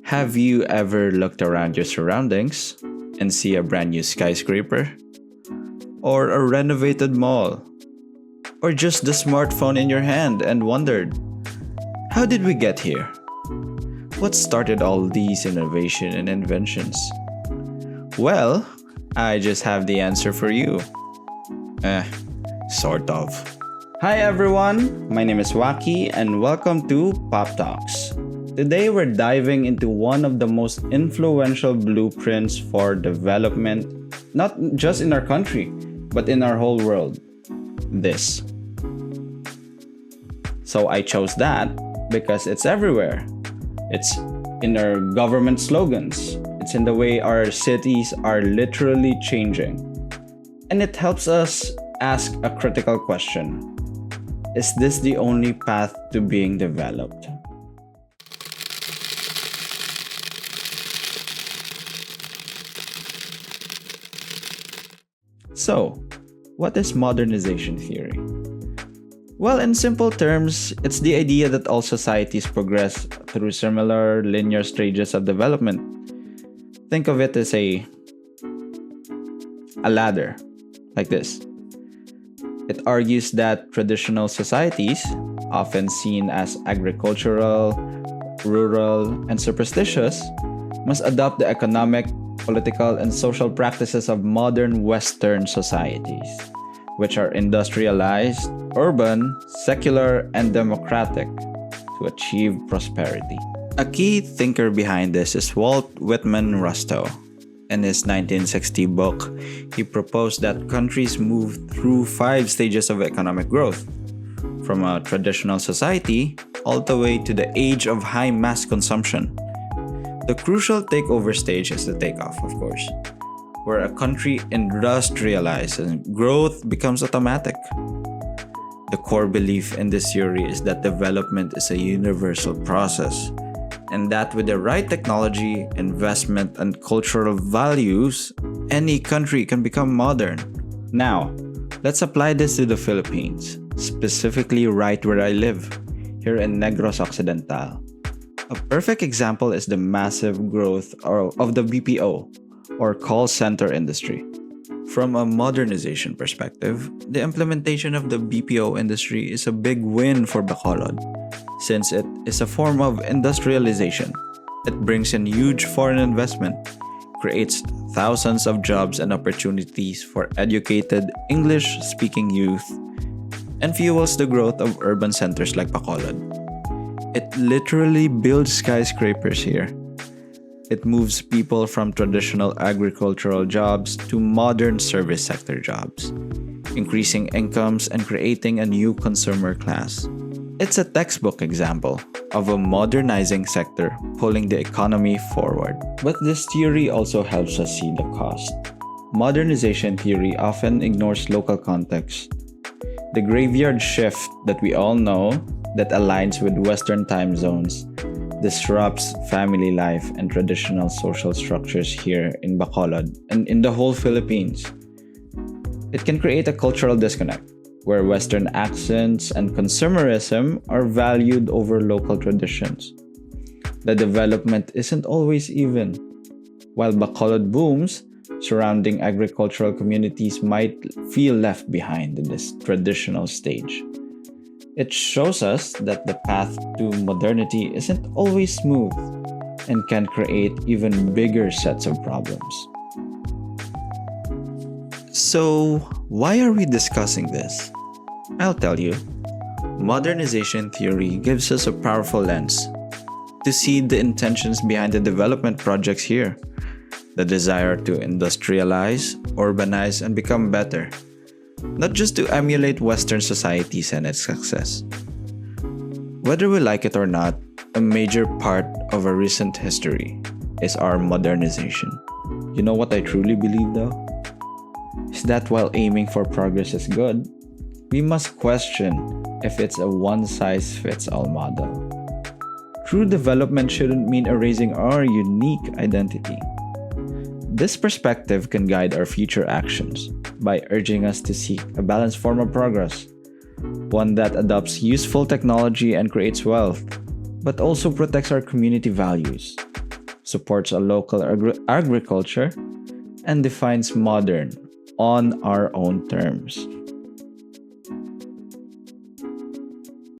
Have you ever looked around your surroundings and see a brand new skyscraper? Or a renovated mall? Or just the smartphone in your hand and wondered, how did we get here? What started all these innovation and inventions? Well, I just have the answer for you. Sort of. Hi everyone, my name is Waki and welcome to Pop Talks. Today we're diving into one of the most influential blueprints for development, not just in our country, but in our whole world. This. So I chose that because it's everywhere. It's in our government slogans. It's in the way our cities are literally changing. And it helps us ask a critical question. Is this the only path to being developed? So, what is modernization theory? Well, in simple terms, it's the idea that all societies progress through similar linear stages of development. Think of it as a ladder, like this. It argues that traditional societies, often seen as agricultural, rural, and superstitious, must adopt the economic, political, and social practices of modern Western societies, which are industrialized, urban, secular, and democratic, to achieve prosperity. A key thinker behind this is Walt Whitman Rustow. In his 1960 book, he proposed that countries move through 5 stages of economic growth, from a traditional society all the way to the age of high mass consumption. The crucial takeover stage is the takeoff, of course, where a country industrializes and growth becomes automatic. The core belief in this theory is that development is a universal process, and that with the right technology, investment, and cultural values, any country can become modern. Now, let's apply this to the Philippines, specifically right where I live, here in Negros Occidental. A perfect example is the massive growth of the BPO, or call center industry. From a modernization perspective, the implementation of the BPO industry is a big win for Bacolod, since it is a form of industrialization. It brings in huge foreign investment, creates thousands of jobs and opportunities for educated English-speaking youth, and fuels the growth of urban centers like Bacolod. It literally builds skyscrapers here. It moves people from traditional agricultural jobs to modern service sector jobs, increasing incomes and creating a new consumer class. It's a textbook example of a modernizing sector pulling the economy forward. But this theory also helps us see the cost. Modernization theory often ignores local context. The graveyard shift that we all know that aligns with Western time zones disrupts family life and traditional social structures here in Bacolod and in the whole Philippines. It can create a cultural disconnect where Western accents and consumerism are valued over local traditions. The development isn't always even. While Bacolod booms, surrounding agricultural communities might feel left behind in this traditional stage. It shows us that the path to modernity isn't always smooth and can create even bigger sets of problems. So, why are we discussing this? I'll tell you. Modernization theory gives us a powerful lens to see the intentions behind the development projects here. The desire to industrialize, urbanize, and become better. Not just to emulate Western societies and its success. Whether we like it or not, a major part of our recent history is our modernization. You know what I truly believe though? Is that while aiming for progress is good, we must question if it's a one-size-fits-all model. True development shouldn't mean erasing our unique identity. This perspective can guide our future actions by urging us to seek a balanced form of progress, one that adopts useful technology and creates wealth, but also protects our community values, supports a local agriculture, and defines modern on our own terms.